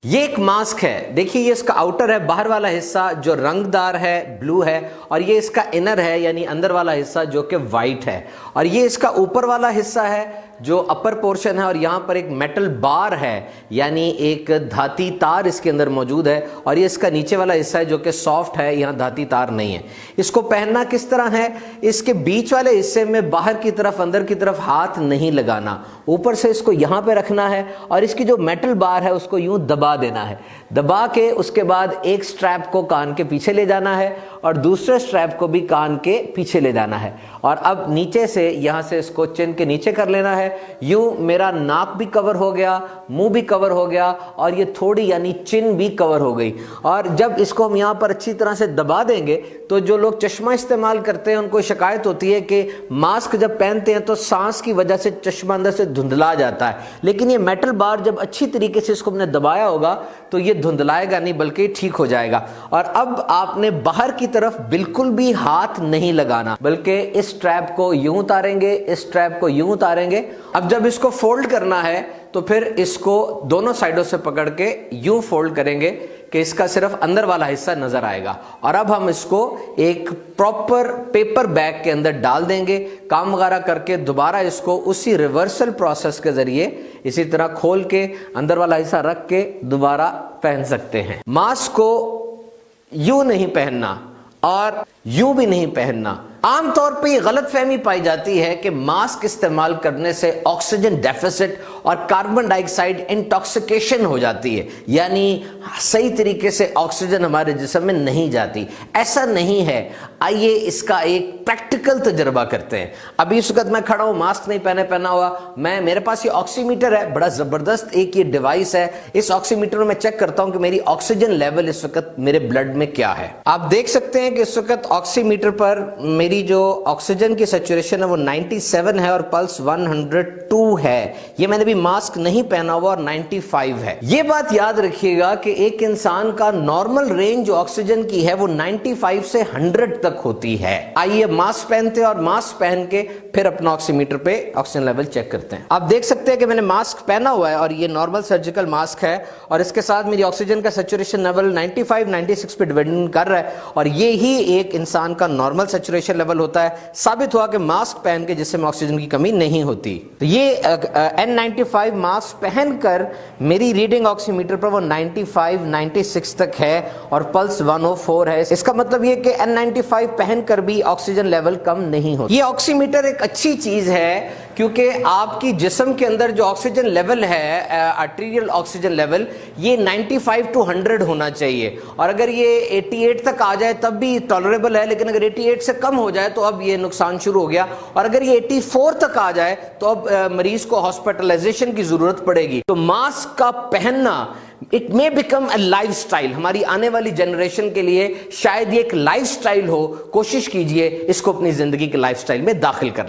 یہ ایک ماسک ہے، دیکھیے یہ اس کا آؤٹر ہے، باہر والا حصہ جو رنگ دار ہے بلو ہے، اور یہ اس کا انر ہے یعنی اندر والا حصہ جو کہ وائٹ ہے، اور یہ اس کا اوپر والا حصہ ہے جو اپر پورشن ہے، اور یہاں پر ایک میٹل بار ہے یعنی ایک دھاتی تار اس کے اندر موجود ہے، اور یہ اس کا نیچے والا حصہ ہے جو کہ سافٹ ہے، یہاں دھاتی تار نہیں ہے۔ اس کو پہننا کس طرح ہے؟ اس کے بیچ والے حصے میں باہر کی طرف اندر کی طرف ہاتھ نہیں لگانا، اوپر سے اس کو یہاں پہ رکھنا ہے، اور اس کی جو میٹل بار ہے اس کو یوں دبا دینا ہے، دبا کے اس کے بعد ایک سٹریپ کو کان کے پیچھے لے جانا ہے اور دوسرے سٹریپ کو بھی کان کے پیچھے لے جانا ہے، اور اب نیچے سے یہاں سے اس کو چن کے نیچے کر لینا ہے۔ یوں میرا ناک بھی کور ہو گیا، منہ بھی کور ہو گیا، اور یہ تھوڑی یعنی چن بھی کور ہو گئی۔ اور جب اس کو ہم یہاں پر اچھی طرح سے دبا دیں گے تو جو لوگ چشمہ استعمال کرتے ہیں ان کو شکایت ہوتی ہے کہ ماسک جب پہنتے ہیں تو سانس کی وجہ سے چشمہ اندر سے دھندلا جاتا ہے، لیکن یہ میٹل بار جب اچھی طریقے سے اس کو ہم نے دبایا ہوگا تو یہ دھندلائے گا نہیں بلکہ ٹھیک ہو جائے گا۔ اور اب آپ نے باہر کی طرف بالکل بھی ہاتھ نہیں لگانا، بلکہ اس سٹریپ کو یوں اتاریں گے، اس سٹریپ کو یوں اتاریں گے۔ اب جب اس کو فولڈ کرنا ہے تو پھر اس کو دونوں سائڈوں سے پکڑ کے یوں فولڈ کریں گے کہ اس کا صرف اندر والا حصہ نظر آئے گا، اور اب ہم اس کو ایک پراپر پیپر بیگ کے اندر ڈال دیں گے، کام وغیرہ کر کے دوبارہ اس کو اسی ریورسل پروسیس کے ذریعے اسی طرح کھول کے اندر والا حصہ رکھ کے دوبارہ پہن سکتے ہیں۔ ماسک کو یوں نہیں پہننا اور یوں بھی نہیں پہننا۔ عام طور پہ یہ غلط فہمی پائی جاتی ہے کہ ماسک استعمال کرنے سے آکسیجن ڈیفیسٹ اور کاربن ڈائی آکسائڈ انٹاکسیکیشن ہو جاتی ہے، یعنی صحیح طریقے سے آکسیجن ہمارے جسم میں نہیں جاتی۔ ایسا نہیں ہے، آئیے اس کا ایک پریکٹیکل تجربہ کرتے ہیں۔ ابھی اس وقت میں کھڑا ہوں، ماسک نہیں پہنا ہوا، میرے پاس یہ آکسی میٹر ہے، بڑا زبردست ایک یہ ڈیوائس ہے۔ اس آکسی میٹر میں چیک کرتا ہوں کہ میری آکسیجن لیول اس وقت میرے بلڈ میں کیا ہے۔ آپ دیکھ سکتے ہیں کہ اس وقت آکسی میٹر پر میری جو آکسیجن کی سیچوریشن ہے وہ 97 ہے اور پلس 102 ہے۔ یہ میں نے بھی ماسک نہیں پہنا ہوا اور 95 ہے۔ یہ بات یاد رکھیے گا کہ ایک انسان کا نارمل رینج جو آکسیجن کی ہے وہ 95 سے 100 تک ہوتی ہے۔ آئیے ماسک پہنتے ہیں اور ماسک پہن کے پھر اپنا آکسی میٹر پہ آکسیجن لیول چیک کرتے ہیں۔ آپ دیکھ سکتے ہیں کہ میں نے ماسک پہنا ہوا ہے اور یہ نارمل سرجیکل ماسک ہے، اور اس کے ساتھ میری آکسیجن کا سیچوریشن لیول 95-96 پہ ڈیپینڈ کر رہا ہے، اور یہی ایک انسان کا نارمل سیچوریشن لیول ہوتا ہے۔ ثابت ہوا کہ ماسک پہن کے جس سے آکسیجن کی کمی نہیں ہوتی۔ تو یہ N95 ماسک پہن کر میری ریڈنگ آکسی میٹر پر وہ 95-96 تک ہے اور پلس 104 ہے۔ اس کا مطلب یہ کہ N95 پہن کر بھی آکسیجن لیول کم نہیں ہوتا۔ یہ آکسی میٹر ایک اچھی چیز ہے کیونکہ آپ کی جسم کے اندر جو آکسیجن لیول ہے، آرٹیریل آکسیجن لیول، یہ 95 to 100 ہونا چاہیے، اور اگر یہ 88 تک آ جائے تب بھی ٹالریبل ہے، لیکن اگر 88 سے کم ہو جائے تو اب یہ نقصان شروع ہو گیا، اور اگر یہ 84 تک آ جائے تو اب مریض کو ہاسپٹلائزیشن کی ضرورت پڑے گی۔ تو ماسک کا پہننا it may become a life style, ہماری آنے والی جنریشن کے لیے شاید یہ ایک لائف سٹائل ہو۔ کوشش کیجئے اس کو اپنی زندگی کے لائف سٹائل میں داخل کر لیں۔